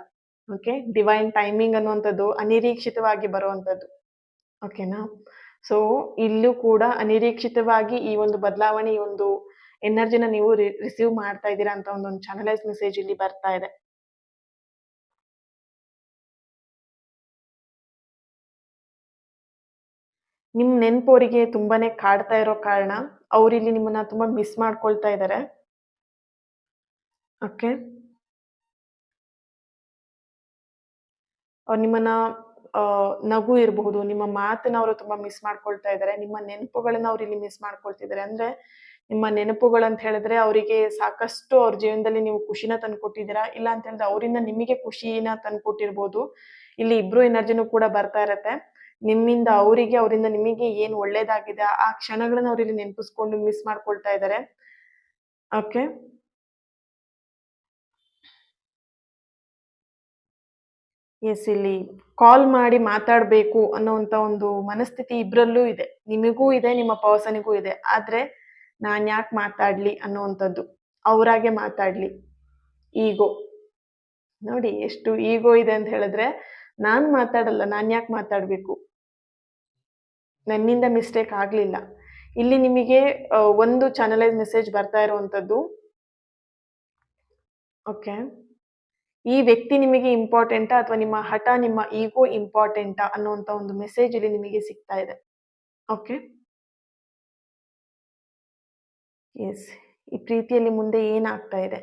ಓಕೆ. ಡಿವೈನ್ ಟೈಮಿಂಗ್ ಅನ್ನುವಂಥದ್ದು ಅನಿರೀಕ್ಷಿತವಾಗಿ ಬರುವಂಥದ್ದು. ಓಕೆನಾ? ಸೊ ಇಲ್ಲೂ ಕೂಡ ಅನಿರೀಕ್ಷಿತವಾಗಿ ಈ ಒಂದು ಬದಲಾವಣೆ, ಈ ಒಂದು ಎನರ್ಜಿನ ನೀವು ರಿಸೀವ್ ಮಾಡ್ತಾ ಇದ್ದೀರಾ ಅಂತ ಒಂದೊಂದು ಚಾನಲೈಸ್ ಮೆಸೇಜ್ ಇಲ್ಲಿ ಬರ್ತಾ ಇದೆ. ನಿಮ್ ನೆನ್ಪು ಅವರಿಗೆ ತುಂಬಾನೇ ಕಾಡ್ತಾ ಇರೋ ಕಾರಣ ಅವ್ರಿಲ್ಲಿ ನಿಮ್ಮನ್ನ ತುಂಬಾ ಮಿಸ್ ಮಾಡ್ಕೊಳ್ತಾ ಇದ್ದಾರೆ. ಓಕೆ. ನಿಮ್ಮನ್ನ ನಗು ಇರಬಹುದು, ನಿಮ್ಮ ಮಾತನ್ನ ಅವರು ತುಂಬಾ ಮಿಸ್ ಮಾಡ್ಕೊಳ್ತಾ ಇದ್ದಾರೆ, ನಿಮ್ಮ ನೆನಪುಗಳನ್ನ ಅವ್ರು ಇಲ್ಲಿ ಮಿಸ್ ಮಾಡ್ಕೊಳ್ತಿದ್ದಾರೆ. ಅಂದ್ರೆ ನಿಮ್ಮ ನೆನಪುಗಳಂತ ಹೇಳಿದ್ರೆ ಅವರಿಗೆ ಸಾಕಷ್ಟು ಅವ್ರ ಜೀವನದಲ್ಲಿ ನೀವು ಖುಷಿನ ತಂದ್ಕೊಟ್ಟಿದ್ದೀರಾ, ಇಲ್ಲ ಅಂತ ಹೇಳಿದ್ರೆ ಅವರಿಂದ ನಿಮಗೆ ಖುಷಿನ ತಂದ್ಕೊಟ್ಟಿರ್ಬೋದು. ಇಲ್ಲಿ ಇಬ್ರು ಎನರ್ಜಿನೂ ಕೂಡ ಬರ್ತಾ ಇರತ್ತೆ. ನಿಮ್ಮಿಂದ ಅವರಿಗೆ, ಅವರಿಂದ ನಿಮಗೆ ಏನ್ ಒಳ್ಳೇದಾಗಿದೆ ಆ ಕ್ಷಣಗಳನ್ನ ಅವ್ರು ಇಲ್ಲಿ ನೆನಪಿಸ್ಕೊಂಡು ಮಿಸ್ ಮಾಡ್ಕೊಳ್ತಾ ಇದ್ದಾರೆ. ಓಕೆ, ಎಸ್, ಇಲ್ಲಿ ಕಾಲ್ ಮಾಡಿ ಮಾತಾಡ್ಬೇಕು ಅನ್ನೋಂತ ಒಂದು ಮನಸ್ಥಿತಿ ಇಬ್ರಲ್ಲೂ ಇದೆ. ನಿಮಗೂ ಇದೆ, ನಿಮ್ಮ ಪರ್ಸನಿಗೂ ಇದೆ. ಆದ್ರೆ ನಾನ್ ಯಾಕೆ ಮಾತಾಡ್ಲಿ ಅನ್ನುವಂಥದ್ದು, ಅವರಾಗೆ ಮಾತಾಡ್ಲಿ. ಈಗೋ ನೋಡಿ ಎಷ್ಟು ಈಗೋ ಇದೆ ಅಂತ ಹೇಳಿದ್ರೆ, ನಾನ್ ಮಾತಾಡಲ್ಲ, ನಾನ್ ಯಾಕೆ ಮಾತಾಡ್ಬೇಕು, ನನ್ನಿಂದ ಮಿಸ್ಟೇಕ್ ಆಗ್ಲಿಲ್ಲ. ಇಲ್ಲಿ ನಿಮಗೆ ಒಂದು ಚಾನಲೈಸ್ ಮೆಸೇಜ್ ಬರ್ತಾ ಇರುವಂತದ್ದು. ಓಕೆ, ಈ ವ್ಯಕ್ತಿ ನಿಮಗೆ ಇಂಪಾರ್ಟೆಂಟಾ ಅಥವಾ ನಿಮ್ಮ ಹಠ, ನಿಮ್ಮ ಈಗೋ ಇಂಪಾರ್ಟೆಂಟಾ ಅನ್ನುವಂತ ಒಂದು ಮೆಸೇಜ್ ಇಲ್ಲಿ ನಿಮಗೆ ಸಿಗ್ತಾ ಇದೆ. ಓಕೆ, ಎಸ್, ಈ ಪ್ರೀತಿಯಲ್ಲಿ ಮುಂದೆ ಏನಾಗ್ತಾ ಇದೆ.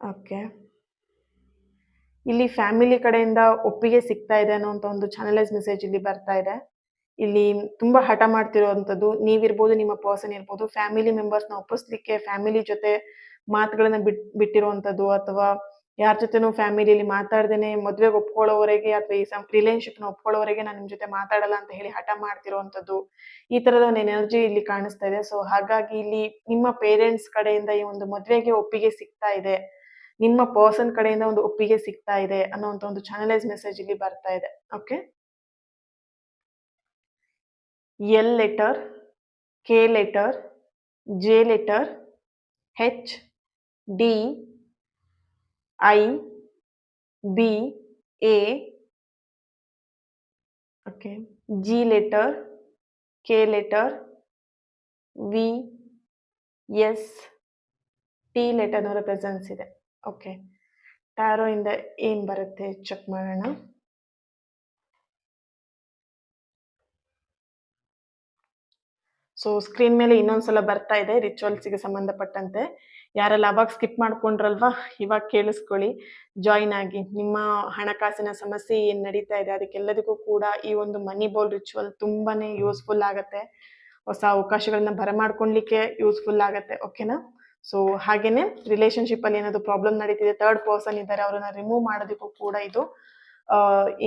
ಓಕೆ, ಇಲ್ಲಿ ಫ್ಯಾಮಿಲಿ ಕಡೆಯಿಂದ ಒಪ್ಪಿಗೆ ಸಿಗ್ತಾ ಇದೆ ಅನ್ನೋಂತ ಒಂದು ಚಾನಲೈಸ್ ಮೆಸೇಜ್ ಇಲ್ಲಿ ಬರ್ತಾ ಇದೆ. ಇಲ್ಲಿ ತುಂಬಾ ಹಠ ಮಾಡ್ತಿರುವಂತದ್ದು ನೀವಿರ್ಬೋದು, ನಿಮ್ಮ ಪರ್ಸನ್ ಇರ್ಬೋದು. ಫ್ಯಾಮಿಲಿ ಮೆಂಬರ್ಸ್ನ ಒಪ್ಪಿಸ್ಲಿಕ್ಕೆ ಫ್ಯಾಮಿಲಿ ಜೊತೆ ಮಾತುಗಳನ್ನ ಬಿಟ್ಟಿರುವಂತದ್ದು, ಅಥವಾ ಯಾರ ಜೊತೆನೂ ಫ್ಯಾಮಿಲಿಯಲ್ಲಿ ಮಾತಾಡ್ದೇನೆ ಮದ್ವೆಗೆ ಒಪ್ಕೊಳ್ಳೋವರೆಗೆ ಅಥವಾ ಈ ರಿಲೇಶನ್ಶಿಪ್ ನ ಒಪ್ಕೊಳ್ಳೋವರೆಗೆ ನಾನು ನಿಮ್ ಜೊತೆ ಮಾತಾಡಲ್ಲ ಅಂತ ಹೇಳಿ ಹಠ ಮಾಡ್ತಿರುವಂತದ್ದು, ಈ ತರದ ಒಂದು ಎನರ್ಜಿ ಇಲ್ಲಿ ಕಾಣಿಸ್ತಾ ಇದೆ. ಸೊ ಹಾಗಾಗಿ ಇಲ್ಲಿ ನಿಮ್ಮ ಪೇರೆಂಟ್ಸ್ ಕಡೆಯಿಂದ ಈ ಒಂದು ಮದ್ವೆಗೆ ಒಪ್ಪಿಗೆ ಸಿಗ್ತಾ ಇದೆ, ನಿಮ್ಮ ಪರ್ಸನ್ ಕಡೆಯಿಂದ ಒಂದು ಒಪ್ಪಿಗೆ ಸಿಗ್ತಾ ಇದೆ ಅನ್ನೋಂತ ಒಂದು ಚಾನಲೈಸ್ ಮೆಸೇಜ್ ಇಲ್ಲಿ ಬರ್ತಾ ಇದೆ. Okay, L letter, K letter, J letter, H, D, I, B, A, okay, G letter, K letter, V, S, T letter ಅವರ ಪ್ರೆಸೆನ್ಸ್ ಇದೆ. ಓಕೆ, ಟ್ಯಾರೋ ಇಂದ ಏನ್ ಬರುತ್ತೆ ಚೆಕ್ ಮಾಡೋಣ. ಸೊ ಸ್ಕ್ರೀನ್ ಮೇಲೆ ಇನ್ನೊಂದ್ಸಲ ಬರ್ತಾ ಇದೆ ರಿಚುವಲ್ಸ್ಗೆ ಸಂಬಂಧಪಟ್ಟಂತೆ. ಯಾರೆಲ್ಲ ಅವಾಗ ಸ್ಕಿಪ್ ಮಾಡ್ಕೊಂಡ್ರಲ್ವಾ, ಇವಾಗ ಕೇಳಿಸ್ಕೊಳ್ಳಿ, ಜಾಯಿನ್ ಆಗಿ. ನಿಮ್ಮ ಹಣಕಾಸಿನ ಸಮಸ್ಯೆ ಏನ್ ನಡೀತಾ ಇದೆ ಅದಕ್ಕೆಲ್ಲದಕ್ಕೂ ಕೂಡ ಈ ಒಂದು ಮನಿ ಬೌಲ್ ರಿಚುವಲ್ ತುಂಬಾನೇ ಯೂಸ್ಫುಲ್ ಆಗತ್ತೆ. ಹೊಸ ಅವಕಾಶಗಳನ್ನ ಬರಮಾಡ್ಕೊಳ್ಲಿಕ್ಕೆ ಯೂಸ್ಫುಲ್ ಆಗತ್ತೆ. ಓಕೆನಾ? ಸೊ ಹಾಗೇನೆ ರಿಲೇಶನ್ಶಿಪ್ ಅಲ್ಲಿ ಏನಾದ್ರು ಪ್ರಾಬ್ಲಮ್ ನಡೀತಿದೆ, ಥರ್ಡ್ ಪರ್ಸನ್ ಇದ್ದಾರೆ, ಅವ್ರನ್ನ ರಿಮೂವ್ ಮಾಡೋದಕ್ಕೂ ಕೂಡ ಇದು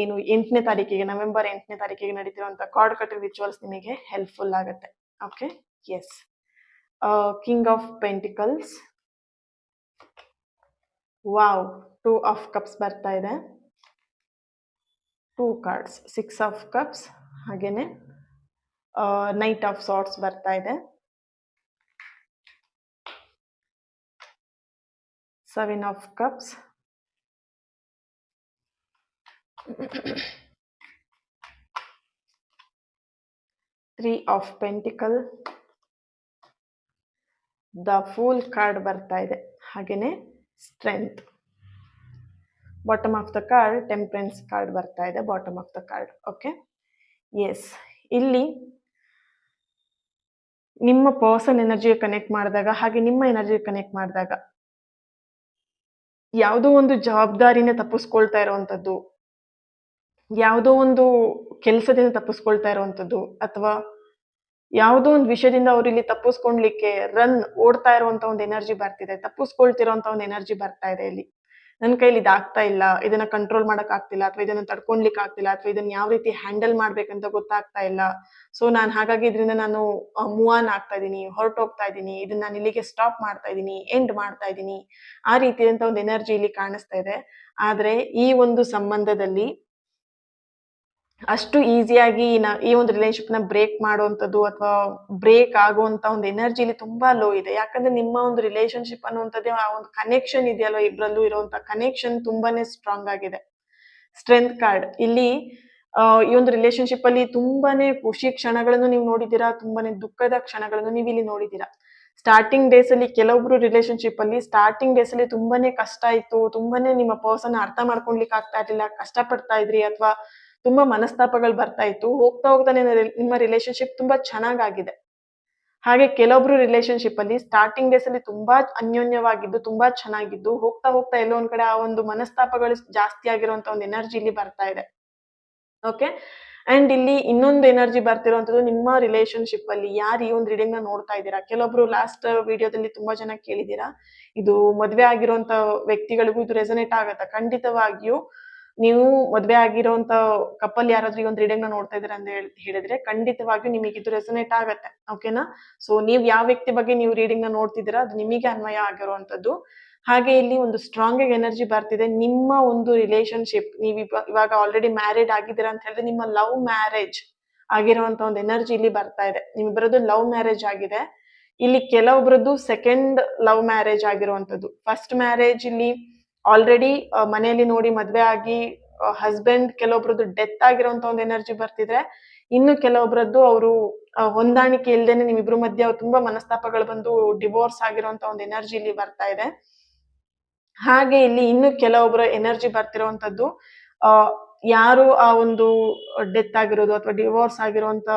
ಏನು 8ನೇ ತಾರೀಕಿಗೆ, ನವೆಂಬರ್ 8ನೇ ತಾರೀಕಿಗೆ ನಡೀತಿರುವಂತ ಕಾರ್ಡ್ ಕಟಿಂಗ್ ರಿಚುವಲ್ಸ್ ನಿಮಗೆ ಹೆಲ್ಪ್ಫುಲ್ ಆಗುತ್ತೆ. Okay, yes. King of pentacles, wow, 2 of cups ಬರ್ತಾ ಇದೆ, 2 ಕಾರ್ಡ್ಸ್, 6 ಆಫ್ ಕಪ್ಸ್, ಹಾಗೇನೆ ನೈಟ್ ಆಫ್ ಸಾರ್ಟ್ಸ್ ಬರ್ತಾ ಇದೆ, 7 of cups, 3 of pentacle, the fool card ಬರ್ತಾ ಇದೆ, ಹಾಗೇನೆ strength. Bottom of the card temperance card ಬರ್ತಾ ಇದೆ, bottom of the card. Okay, yes. ಇಲ್ಲಿ ನಿಮ್ಮ ಪರ್ಸನ್ ಎನರ್ಜಿಗೆ ಕನೆಕ್ಟ್ ಮಾಡಿದಾಗ, ಹಾಗೆ ನಿಮ್ಮ ಎನರ್ಜಿಗೆ ಕನೆಕ್ಟ್ ಮಾಡಿದಾಗ, ಯಾವುದೋ ಒಂದು ಜವಾಬ್ದಾರಿನ ತಪ್ಪಿಸ್ಕೊಳ್ತಾ ಇರುವಂತದ್ದು, ಯಾವುದೋ ಒಂದು ಕೆಲಸದಿಂದ ತಪ್ಪಿಸ್ಕೊಳ್ತಾ ಇರುವಂತದ್ದು, ಅಥವಾ ಯಾವುದೋ ಒಂದು ವಿಷಯದಿಂದ ಅವ್ರು ಇಲ್ಲಿ ತಪ್ಪಿಸ್ಕೊಳ್ಲಿಕ್ಕೆ ಓಡ್ತಾ ಇರುವಂತ ಒಂದು ಎನರ್ಜಿ ಬರ್ತಿದೆ, ತಪ್ಪಿಸ್ಕೊಳ್ತಿರೋಂತ ಒಂದು ಎನರ್ಜಿ ಬರ್ತಾ ಇದೆ. ಇಲ್ಲಿ ನನ್ನ ಕೈಲಿ ಇದಾಗ್ತಾ ಇಲ್ಲ, ಇದನ್ನ ಕಂಟ್ರೋಲ್ ಮಾಡಕ್ ಆಗ್ತಿಲ್ಲ, ಅಥವಾ ಇದನ್ನ ತಡ್ಕೊಳ್ಲಿಕ್ಕೆ ಆಗ್ತಿಲ್ಲ, ಅಥವಾ ಇದನ್ನ ಯಾವ ರೀತಿ ಹ್ಯಾಂಡಲ್ ಮಾಡ್ಬೇಕಂತ ಗೊತ್ತಾಗ್ತಾ ಇಲ್ಲ. ಸೊ ನಾನು ಹಾಗಾಗಿ ಇದರಿಂದ ನಾನು ಮೂವ್ ಆನ್ ಆಗ್ತಾ ಇದೀನಿ, ಹೊರಟೋಗ್ತಾ ಇದೀನಿ, ಇದನ್ನ ನಾನು ಇಲ್ಲಿಗೆ ಸ್ಟಾಪ್ ಮಾಡ್ತಾ ಇದೀನಿ, ಎಂಡ್ ಮಾಡ್ತಾ ಇದೀನಿ, ಆ ರೀತಿಯಂತ ಒಂದು ಎನರ್ಜಿ ಇಲ್ಲಿ ಕಾಣಿಸ್ತಾ ಇದೆ. ಆದ್ರೆ ಈ ಒಂದು ಸಂಬಂಧದಲ್ಲಿ ಅಷ್ಟು ಈಸಿಯಾಗಿ ಈ ಒಂದು ರಿಲೇಶನ್ಶಿಪ್ ನ ಬ್ರೇಕ್ ಮಾಡುವಂತದ್ದು ಅಥವಾ ಬ್ರೇಕ್ ಆಗುವಂತ ಒಂದು ಎನರ್ಜಿ ಇಲ್ಲಿ ತುಂಬಾ ಲೋ ಇದೆ. ಯಾಕಂದ್ರೆ ನಿಮ್ಮ ಒಂದು ರಿಲೇಶನ್ಶಿಪ್ ಅನ್ನುವಂಥದ್ದೇ, ಆ ಒಂದು ಕನೆಕ್ಷನ್ ಇದೆಯಲ್ವಾ, ಇಬ್ರಲ್ಲೂ ಇರುವಂತ ಕನೆಕ್ಷನ್ ತುಂಬಾನೇ ಸ್ಟ್ರಾಂಗ್ ಆಗಿದೆ. ಸ್ಟ್ರೆಂತ್ ಕಾರ್ಡ್ ಇಲ್ಲಿ ಈ ಒಂದು ರಿಲೇಶನ್ಶಿಪ್ ಅಲ್ಲಿ ತುಂಬಾನೇ ಖುಷಿ ಕ್ಷಣಗಳನ್ನು ನೀವು ನೋಡಿದೀರಾ, ತುಂಬಾನೇ ದುಃಖದ ಕ್ಷಣಗಳನ್ನು ನೀವು ಇಲ್ಲಿ ನೋಡಿದೀರಾ. ಸ್ಟಾರ್ಟಿಂಗ್ ಡೇಸ್ ಅಲ್ಲಿ ಕೆಲವೊಬ್ರು ರಿಲೇಶನ್ಶಿಪ್ ಅಲ್ಲಿ ಸ್ಟಾರ್ಟಿಂಗ್ ಡೇಸ್ ಅಲ್ಲಿ ತುಂಬಾನೇ ಕಷ್ಟ ಇತ್ತು, ತುಂಬಾನೇ ನಿಮ್ಮ ಪರ್ಸನ್ ಅರ್ಥ ಮಾಡ್ಕೊಳ್ಲಿಕ್ಕೆ ಆಗ್ತಾ ಇರ್ಲಿಲ್ಲ, ಕಷ್ಟ ಪಡ್ತಾ ಇದ್ರಿ, ಅಥವಾ ತುಂಬಾ ಮನಸ್ತಾಪಗಳು ಬರ್ತಾ ಇತ್ತು. ಹೋಗ್ತಾ ಹೋಗ್ತಾನೆ ನಿಮ್ಮ ರಿಲೇಶನ್ಶಿಪ್ ತುಂಬಾ ಚೆನ್ನಾಗಾಗಿದೆ. ಹಾಗೆ ಕೆಲವೊಬ್ರು ರಿಲೇಶನ್‌ಶಿಪ್ ಅಲ್ಲಿ ಸ್ಟಾರ್ಟಿಂಗ್ ಡೇಸ್ ಅಲ್ಲಿ ತುಂಬಾ ಅನ್ಯೋನ್ಯವಾಗಿದ್ದು, ತುಂಬಾ ಚೆನ್ನಾಗಿದ್ದು, ಹೋಗ್ತಾ ಹೋಗ್ತಾ ಎಲ್ಲೋ ಒಂದ್ ಕಡೆ ಆ ಒಂದು ಮನಸ್ತಾಪಗಳು ಜಾಸ್ತಿ ಆಗಿರುವಂತ ಒಂದು ಎನರ್ಜಿ ಇಲ್ಲಿ ಬರ್ತಾ ಇದೆ. ಓಕೆ. ಅಂಡ್ ಇಲ್ಲಿ ಇನ್ನೊಂದು ಎನರ್ಜಿ ಬರ್ತಿರುವಂತದ್ದು ನಿಮ್ಮ ರಿಲೇಶನ್‌ಶಿಪ್ ಅಲ್ಲಿ ಯಾರು ಈ ಒಂದು ರೀಡಿಂಗ್ ನ ನೋಡ್ತಾ ಇದ್ದೀರಾ. ಕೆಲವೊಬ್ರು ಲಾಸ್ಟ್ ವಿಡಿಯೋದಲ್ಲಿ ತುಂಬಾ ಜನ ಕೇಳಿದೀರಾ. ಇದು ಮದ್ವೆ ಆಗಿರುವಂತ ವ್ಯಕ್ತಿಗಳಿಗೂ ಇದು ರೆಸೊನೇಟ್ ಆಗತ್ತಾ? ಖಂಡಿತವಾಗಿಯೂ ನೀವು ಮದ್ವೆ ಆಗಿರುವಂತ ಕಪಲ್ ಯಾರಾದ್ರೂ ಈ ಒಂದು ರೀಡಿಂಗ್ ನ ನೋಡ್ತಾ ಇದ್ದೀರಾ ಅಂತ ಹೇಳಿದ್ರೆ ಖಂಡಿತವಾಗಿಯೂ ನಿಮಗೆ ಇದು ರೆಸೊನೇಟ್ ಆಗತ್ತೆ. ಓಕೆನಾ? ಸೊ ನೀವ್ ಯಾವ ವ್ಯಕ್ತಿ ಬಗ್ಗೆ ನೀವು ರೀಡಿಂಗ್ ನ ನೋಡ್ತಿದ್ದೀರಾ ಅದು ನಿಮಗೆ ಅನ್ವಯ ಆಗಿರುವಂತದ್ದು. ಹಾಗೆ ಇಲ್ಲಿ ಒಂದು ಸ್ಟ್ರಾಂಗ್ ಆಗಿ ಎನರ್ಜಿ ಬರ್ತಿದೆ. ನಿಮ್ಮ ಒಂದು ರಿಲೇಶನ್‌ಶಿಪ್ ನೀವ್ ಇವಾಗ ಆಲ್ರೆಡಿ ಮ್ಯಾರಿಡ್ ಆಗಿದ್ದೀರಾ ಅಂತ ಹೇಳಿದ್ರೆ ನಿಮ್ಮ ಲವ್ ಮ್ಯಾರೇಜ್ ಆಗಿರುವಂತ ಒಂದು ಎನರ್ಜಿ ಇಲ್ಲಿ ಬರ್ತಾ ಇದೆ. ನಿಮ್ಮಿಬ್ಬರದ್ದು ಲವ್ ಮ್ಯಾರೇಜ್ ಆಗಿದೆ. ಇಲ್ಲಿ ಕೆಲವೊಬ್ರದ್ದು ಸೆಕೆಂಡ್ ಲವ್ ಮ್ಯಾರೇಜ್ ಆಗಿರುವಂತದ್ದು. ಫಸ್ಟ್ ಮ್ಯಾರೇಜ್ ಇಲ್ಲಿ ಆಲ್ರೆಡಿ ಮನೆಯಲ್ಲಿ ನೋಡಿ ಮದ್ವೆ ಆಗಿ ಹಸ್ಬೆಂಡ್ ಕೆಲವೊಬ್ರದ್ದು ಡೆತ್ ಆಗಿರುವಂತ ಒಂದು ಎನರ್ಜಿ ಬರ್ತಿದೆ. ಇನ್ನು ಕೆಲವೊಬ್ರದ್ದು ಅವರು ಹೊಂದಾಣಿಕೆ ಇಲ್ದೇನೆ ನಿಮ್ಮಿಬ್ರ ಮಧ್ಯೆ ತುಂಬಾ ಮನಸ್ತಾಪಗಳು ಬಂದು ಡಿವೋರ್ಸ್ ಆಗಿರುವಂತ ಒಂದು ಎನರ್ಜಿ ಇಲ್ಲಿ ಬರ್ತಾ ಇದೆ. ಹಾಗೆ ಇಲ್ಲಿ ಇನ್ನು ಕೆಲವೊಬ್ಬರ ಎನರ್ಜಿ ಬರ್ತಿರುವಂತದ್ದು ಆ ಯಾರು ಆ ಒಂದು ಡೆತ್ ಆಗಿರೋದು ಅಥವಾ ಡಿವೋರ್ಸ್ ಆಗಿರುವಂತ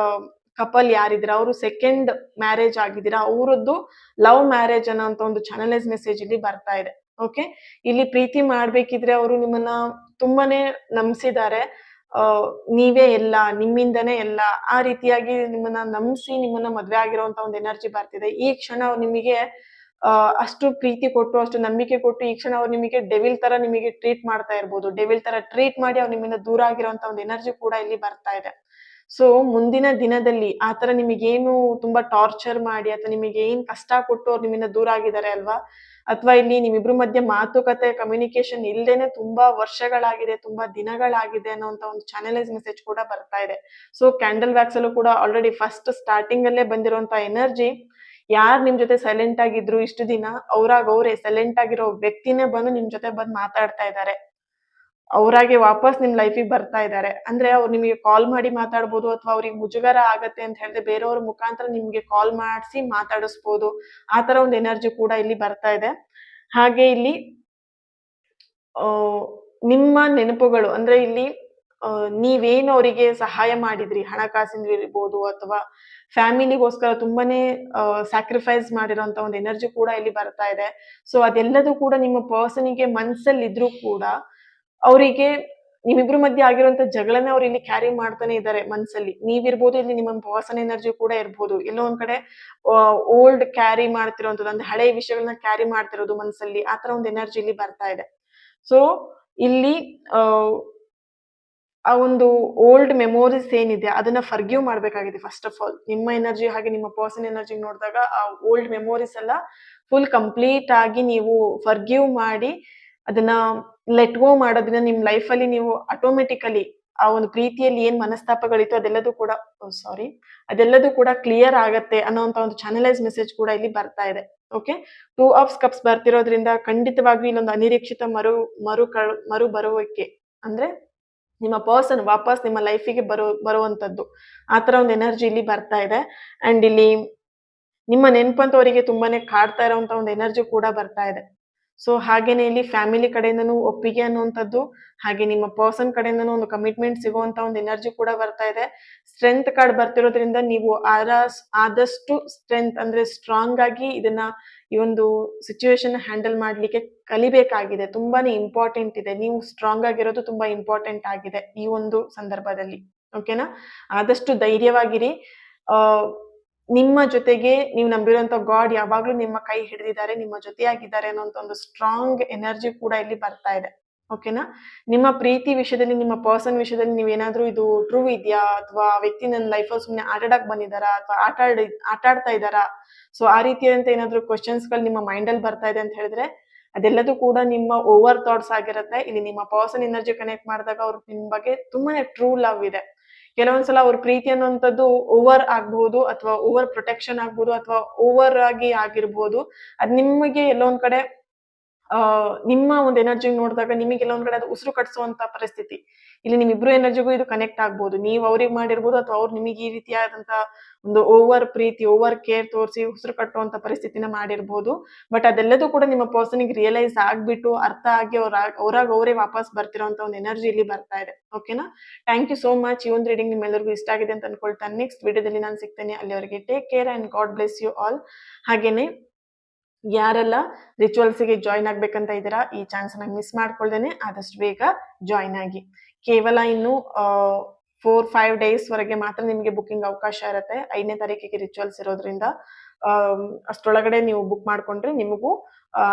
ಕಪಲ್ ಯಾರಿದ್ದೀರಾ ಅವರು ಸೆಕೆಂಡ್ ಮ್ಯಾರೇಜ್ ಆಗಿದ್ದೀರಾ ಅವರದ್ದು ಲವ್ ಮ್ಯಾರೇಜ್ ಅನ್ನೋಂತ ಒಂದು ಚಾನಲೈಸ್ ಮೆಸೇಜ್ ಇಲ್ಲಿ ಬರ್ತಾ ಇದೆ. ಓಕೆ. ಇಲ್ಲಿ ಪ್ರೀತಿ ಮಾಡ್ಬೇಕಿದ್ರೆ ಅವರು ನಿಮ್ಮನ್ನ ತುಂಬಾನೇ ನಂಬಿಸಿದ್ದಾರೆ. ಆ ನೀವೇ ಎಲ್ಲ ನಿಮ್ಮಿಂದನೇ ಎಲ್ಲ ಆ ರೀತಿಯಾಗಿ ನಿಮ್ಮನ್ನ ನಂಬಿಸಿ ನಿಮ್ಮನ್ನ ಮದ್ವೆ ಆಗಿರುವಂತ ಒಂದು ಎನರ್ಜಿ ಬರ್ತಿದೆ. ಈ ಕ್ಷಣ ಅವ್ರು ನಿಮಗೆ ಅಷ್ಟು ಪ್ರೀತಿ ಕೊಟ್ಟು, ಅಷ್ಟು ನಂಬಿಕೆ ಕೊಟ್ಟು ಈ ಕ್ಷಣ ಅವ್ರು ನಿಮಗೆ ಡೆವಿಲ್ ತರ ನಿಮಗೆ ಟ್ರೀಟ್ ಮಾಡ್ತಾ ಇರ್ಬೋದು. ಡೆವಿಲ್ ತರ ಟ್ರೀಟ್ ಮಾಡಿ ಅವ್ರು ನಿಮ್ಮಿಂದ ದೂರ ಆಗಿರುವಂತ ಒಂದು ಎನರ್ಜಿ ಕೂಡ ಇಲ್ಲಿ ಬರ್ತಾ ಇದೆ. ಸೊ ಮುಂದಿನ ದಿನದಲ್ಲಿ ಆತರ ನಿಮಗೇನು ತುಂಬಾ ಟಾರ್ಚರ್ ಮಾಡಿ ಅಥವಾ ನಿಮಗೆ ಏನ್ ಕಷ್ಟ ಕೊಟ್ಟು ಅವ್ರು ನಿಮ್ಮಿಂದ ದೂರ ಆಗಿದ್ದಾರೆ ಅಲ್ವಾ? ಅಥವಾ ಇಲ್ಲಿ ನಿಮ್ಮಿಬ್ರ ಮಧ್ಯೆ ಮಾತುಕತೆ ಕಮ್ಯುನಿಕೇಶನ್ ಇಲ್ದೇನೆ ತುಂಬಾ ವರ್ಷಗಳಾಗಿದೆ, ತುಂಬಾ ದಿನಗಳಾಗಿದೆ ಅನ್ನೋಂತ ಒಂದು ಚಾನಲೈಸ್ ಮೆಸೇಜ್ ಕೂಡ ಬರ್ತಾ ಇದೆ. ಸೊ ಕ್ಯಾಂಡಲ್ ವ್ಯಾಕ್ಸ್ ಅಲ್ಲೂ ಕೂಡ ಆಲ್ರೆಡಿ ಫಸ್ಟ್ ಸ್ಟಾರ್ಟಿಂಗ್ ಅಲ್ಲೇ ಬಂದಿರುವಂತ ಎನರ್ಜಿ ಯಾರ್ ನಿಮ್ ಜೊತೆ ಸೈಲೆಂಟ್ ಆಗಿದ್ರು ಇಷ್ಟು ದಿನ ಅವ್ರಾಗ್ ಅವ್ರೇ ಸೈಲೆಂಟ್ ಆಗಿರೋ ವ್ಯಕ್ತಿನೇ ಬಂದು ನಿಮ್ ಜೊತೆ ಬಂದ್ ಮಾತಾಡ್ತಾ ಇದ್ದಾರೆ. ಅವ್ರಾಗೆ ವಾಪಸ್ ನಿಮ್ ಲೈಫಿಗೆ ಬರ್ತಾ ಇದ್ದಾರೆ. ಅಂದ್ರೆ ಅವ್ರು ನಿಮಗೆ ಕಾಲ್ ಮಾಡಿ ಮಾತಾಡ್ಬೋದು ಅಥವಾ ಅವ್ರಿಗೆ ಮುಜುಗರ ಆಗತ್ತೆ ಅಂತ ಹೇಳಿದ್ರೆ ಬೇರೆಯವ್ರ ಮುಖಾಂತರ ನಿಮ್ಗೆ ಕಾಲ್ ಮಾಡ್ಸಿ ಮಾತಾಡಿಸ್ಬೋದು. ಆ ತರ ಒಂದು ಎನರ್ಜಿ ಕೂಡ ಇಲ್ಲಿ ಬರ್ತಾ ಇದೆ. ಹಾಗೆ ಇಲ್ಲಿ ಆ ನಿಮ್ಮ ನೆನಪುಗಳು ಅಂದ್ರೆ ಇಲ್ಲಿ ನೀವೇನು ಅವರಿಗೆ ಸಹಾಯ ಮಾಡಿದ್ರಿ ಹಣಕಾಸಿಂದಿರ್ಬೋದು ಅಥವಾ ಫ್ಯಾಮಿಲಿಗೋಸ್ಕರ ತುಂಬಾನೇ ಸ್ಯಾಕ್ರಿಫೈಸ್ ಮಾಡಿರೋಂತ ಒಂದು ಎನರ್ಜಿ ಕೂಡ ಇಲ್ಲಿ ಬರ್ತಾ ಇದೆ. ಸೊ ಅದೆಲ್ಲದೂ ಕೂಡ ನಿಮ್ಮ ಪರ್ಸನ್‌ಗೆ ಮನ್ಸಲ್ಲಿ ಇದ್ರೂ ಕೂಡ ಅವರಿಗೆ ನಿಮ್ಮಿಬ್ರ ಮಧ್ಯೆ ಆಗಿರುವಂತ ಜಗಳನ ಅವ್ರು ಇಲ್ಲಿ ಕ್ಯಾರಿ ಮಾಡ್ತಾನೆ ಇದ್ದಾರೆ ಮನ್ಸಲ್ಲಿ. ನೀವಿರ್ಬೋದು ಇಲ್ಲಿ ನಿಮ್ಮ ಪರ್ಸನ್ ಎನರ್ಜಿ ಕೂಡ ಇರ್ಬೋದು. ಎಲ್ಲೋ ಒಂದ್ ಕಡೆ ಓಲ್ಡ್ ಕ್ಯಾರಿ ಮಾಡ್ತಿರೋಂಥದ್ದು ಅಂದ್ರೆ ಹಳೆ ವಿಷಯಗಳನ್ನ ಕ್ಯಾರಿ ಮಾಡ್ತಿರೋದು ಮನ್ಸಲ್ಲಿ. ಆ ತರ ಒಂದು ಎನರ್ಜಿ ಇಲ್ಲಿ ಬರ್ತಾ ಇದೆ. ಸೊ ಇಲ್ಲಿ ಆ ಆ ಒಂದು ಓಲ್ಡ್ ಮೆಮೋರೀಸ್ ಏನಿದೆ ಅದನ್ನ ಫರ್ಗಿವ್ ಮಾಡ್ಬೇಕಾಗಿದೆ ಫಸ್ಟ್ ಆಫ್ ಆಲ್. ನಿಮ್ಮ ಎನರ್ಜಿ ಹಾಗೆ ನಿಮ್ಮ ಪರ್ಸನ್ ಎನರ್ಜಿ ನೋಡಿದಾಗ ಆ ಓಲ್ಡ್ ಮೆಮೋರೀಸ್ ಎಲ್ಲ ಫುಲ್ ಕಂಪ್ಲೀಟ್ ಆಗಿ ನೀವು ಫರ್ಗಿವ್ ಮಾಡಿ ಅದನ್ನ ಲೆಟ್ ಗೋ ಮಾಡೋದನ್ನ ನಿಮ್ ಲೈಫ್ ಅಲ್ಲಿ ನೀವು ಆಟೋಮೆಟಿಕಲಿ ಆ ಒಂದು ಪ್ರೀತಿಯಲ್ಲಿ ಏನ್ ಮನಸ್ತಾಪಗಳಿತ್ತು ಅದೆಲ್ಲದೂ ಕೂಡ ಸಾರಿ ಅದೆಲ್ಲದೂ ಕೂಡ ಕ್ಲಿಯರ್ ಆಗತ್ತೆ ಅನ್ನೋಂತ ಒಂದು ಚಾನಲೈಸ್ ಮೆಸೇಜ್ ಕೂಡ ಇಲ್ಲಿ ಬರ್ತಾ ಇದೆ. ಓಕೆ. 2 ಆಫ್ ಕಪ್ಸ್ ಬರ್ತಿರೋದ್ರಿಂದ ಖಂಡಿತವಾಗ್ಲೂ ಇಲ್ಲೊಂದು ಅನಿರೀಕ್ಷಿತ ಮರು ಬರುವಿಕೆ ಅಂದ್ರೆ ನಿಮ್ಮ ಪರ್ಸನ್ ವಾಪಸ್ ನಿಮ್ಮ ಲೈಫಿಗೆ ಬರುವಂತದ್ದು. ಆ ತರ ಒಂದು ಎನರ್ಜಿ ಇಲ್ಲಿ ಬರ್ತಾ ಇದೆ. ಅಂಡ್ ಇಲ್ಲಿ ನಿಮ್ಮ ನೆನಪಂತೂ ಅವರಿಗೆ ತುಂಬಾನೇ ಕಾಡ್ತಾ ಇರುವಂತ ಒಂದು ಎನರ್ಜಿ ಕೂಡ ಬರ್ತಾ ಇದೆ. ಸೊ ಹಾಗೇನೆ ಇಲ್ಲಿ ಫ್ಯಾಮಿಲಿ ಕಡೆಯಿಂದನೂ ಒಪ್ಪಿಗೆ ಅನ್ನುವಂಥದ್ದು ಹಾಗೆ ನಿಮ್ಮ ಪರ್ಸನ್ ಕಡೆಯಿಂದನೂ ಒಂದು ಕಮಿಟ್ಮೆಂಟ್ ಸಿಗುವಂತ ಒಂದು ಎನರ್ಜಿ ಕೂಡ ಬರ್ತಾ ಇದೆ. ಸ್ಟ್ರೆಂತ್ ಕಾರ್ಡ್ ಬರ್ತಿರೋದ್ರಿಂದ ನೀವು ಆದಷ್ಟು ಸ್ಟ್ರೆಂತ್ ಅಂದ್ರೆ ಸ್ಟ್ರಾಂಗ್ ಆಗಿ ಇದನ್ನ ಈ ಒಂದು ಸಿಚುವೇಶನ್ ಹ್ಯಾಂಡಲ್ ಮಾಡ್ಲಿಕ್ಕೆ ಕಲಿಬೇಕಾಗಿದೆ. ತುಂಬಾನೇ ಇಂಪಾರ್ಟೆಂಟ್ ಇದೆ. ನೀವು ಸ್ಟ್ರಾಂಗ್ ಆಗಿರೋದು ತುಂಬಾ ಇಂಪಾರ್ಟೆಂಟ್ ಆಗಿದೆ ಈ ಒಂದು ಸಂದರ್ಭದಲ್ಲಿ. ಓಕೆನಾ? ಆದಷ್ಟು ಧೈರ್ಯವಾಗಿರಿ. ಆ ನಿಮ್ಮ ಜೊತೆಗೆ ನೀವು ನಂಬಿರುವಂತ ಗಾಡ್ ಯಾವಾಗ್ಲೂ ನಿಮ್ಮ ಕೈ ಹಿಡಿದಿದ್ದಾರೆ, ನಿಮ್ಮ ಜೊತೆಯಾಗಿದ್ದಾರೆ ಅನ್ನೋಂತ ಒಂದು ಸ್ಟ್ರಾಂಗ್ ಎನರ್ಜಿ ಕೂಡ ಇಲ್ಲಿ ಬರ್ತಾ ಇದೆ. ಓಕೆನಾ? ನಿಮ್ಮ ಪ್ರೀತಿ ವಿಷಯದಲ್ಲಿ ನಿಮ್ಮ ಪರ್ಸನ್ ವಿಷಯದಲ್ಲಿ ನೀವೇನಾದ್ರೂ ಇದು ಟ್ರೂ ಇದೆಯಾ ಅಥವಾ ಆ ವ್ಯಕ್ತಿ ನನ್ನ ಲೈಫಲ್ಲಿ ಸುಮ್ನೆ ಆಟಾಡಕ್ ಬಂದಿದ್ದಾರಾ ಅಥವಾ ಆಟಾಡ್ತಾ ಇದ್ದಾರಾ? ಸೊ ಆ ರೀತಿಯಾದಂತ ಏನಾದ್ರು ಕ್ವೆಶ್ಚನ್ಸ್‌ಗಳು ನಿಮ್ಮ ಮೈಂಡಲ್ಲಿ ಬರ್ತಾ ಇದೆ ಅಂತ ಹೇಳಿದ್ರೆ ಅದೆಲ್ಲದೂ ಕೂಡ ನಿಮ್ಮ ಓವರ್ ಥಾಟ್ಸ್ ಆಗಿರುತ್ತೆ. ಇಲ್ಲಿ ನಿಮ್ಮ ಪರ್ಸನ್ ಎನರ್ಜಿ ಕನೆಕ್ಟ್ ಮಾಡಿದಾಗ ಅವ್ರಿಗೆ ನಿಮ್ ಬಗ್ಗೆ ತುಂಬಾನೇ ಟ್ರೂ ಲವ್ ಇದೆ. ಕೆಲವೊಂದ್ಸಲ ಅವ್ರ ಪ್ರೀತಿ ಅನ್ನುವಂಥದ್ದು ಓವರ್ ಆಗ್ಬಹುದು ಅಥವಾ ಓವರ್ ಪ್ರೊಟೆಕ್ಷನ್ ಆಗ್ಬಹುದು ಅಥವಾ ಓವರ್ ಆಗಿ ಆಗಿರ್ಬೋದು. ಅದ್ ನಿಮಗೆ ಎಲ್ಲೋ ಒಂದ್ ಕಡೆ ನಿಮ್ಮ ಒಂದು ಎನರ್ಜಿ ನೋಡಿದಾಗ ನಿಮಗೆಲ್ಲ ಒಂದ್ ಕಡೆ ಅದು ಉಸಿರು ಕಟ್ಸುವಂತ ಪರಿಸ್ಥಿತಿ. ಇಲ್ಲಿ ನಿಮ್ಮಿಬ್ರು ಎನರ್ಜಿಗೂ ಇದು ಕನೆಕ್ಟ್ ಆಗ್ಬೋದು. ನೀವ್ ಅವ್ರಿಗೆ ಮಾಡಿರ್ಬೋದು ಅಥವಾ ಅವ್ರು ನಿಮಗೆ ಈ ರೀತಿಯಾದಂತ ಒಂದು ಓವರ್ ಪ್ರೀತಿ, ಓವರ್ ಕೇರ್ ತೋರಿಸಿ ಉಸಿರು ಕಟ್ಟುವಂತ ಪರಿಸ್ಥಿತಿನ ಮಾಡಿರ್ಬೋದು. ಬಟ್ ಅದೆಲ್ಲದೂ ಕೂಡ ನಿಮ್ಮ ಪರ್ಸನ್‌ಗೆ ರಿಯಲೈಸ್ ಆಗ್ಬಿಟ್ಟು, ಅರ್ಥ ಆಗಿ ಅವ್ರಾಗ್ ಅವರೇ ವಾಪಸ್ ಬರ್ತಿರೋಂತ ಒಂದು ಎನರ್ಜಿ ಇಲ್ಲಿ ಬರ್ತಾ ಇದೆ. ಓಕೆನಾ? Thank you so much. ಈ ಒಂದು ರೀಡಿಂಗ್ ನಿಮ್ಮೆಲ್ಲರಿಗೂ ಇಷ್ಟ ಆಗಿದೆ ಅಂತ ಅನ್ಕೊಳ್ತಾ ನೆಕ್ಸ್ಟ್ ವಿಡಿಯೋದಲ್ಲಿ ನಾನು ಸಿಗ್ತೇನೆ. ಅಲ್ಲಿವರೆಗೆ take care and God bless you all. ಹಾಗೇನೆ ಯಾರೆಲ್ಲ ರಿಚುವಲ್ಸ್‌ಗೆ ಜಾಯಿನ್ ಆಗ್ಬೇಕಂತ ಇದ್ದೀರಾ, ಈ ಚಾನ್ಸ್‌ನ ಮಿಸ್ ಮಾಡ್ಕೊಳ್ದೇನೆ ಆದಷ್ಟು ಬೇಗ ಜಾಯಿನ್ ಆಗಿ. ಕೇವಲ ಇನ್ನು 4-5 ಡೇಸ್ ವರೆಗೆ ಮಾತ್ರ ನಿಮಗೆ ಬುಕಿಂಗ್ ಅವಕಾಶ ಇರುತ್ತೆ. 5ನೇ ತಾರೀಕಿಗೆ ರಿಚುವಲ್ಸ್ ಇರೋದ್ರಿಂದ ಅಷ್ಟರೊಳಗಡೆ ನೀವು ಬುಕ್ ಮಾಡ್ಕೊಂಡ್ರೆ ನಿಮಗೂ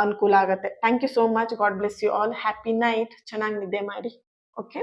ಅನುಕೂಲ ಆಗತ್ತೆ. Thank you so much. God bless you all. Happy night. ಚೆನ್ನಾಗಿ ನಿದ್ದೆ ಮಾಡಿ. ಓಕೆ.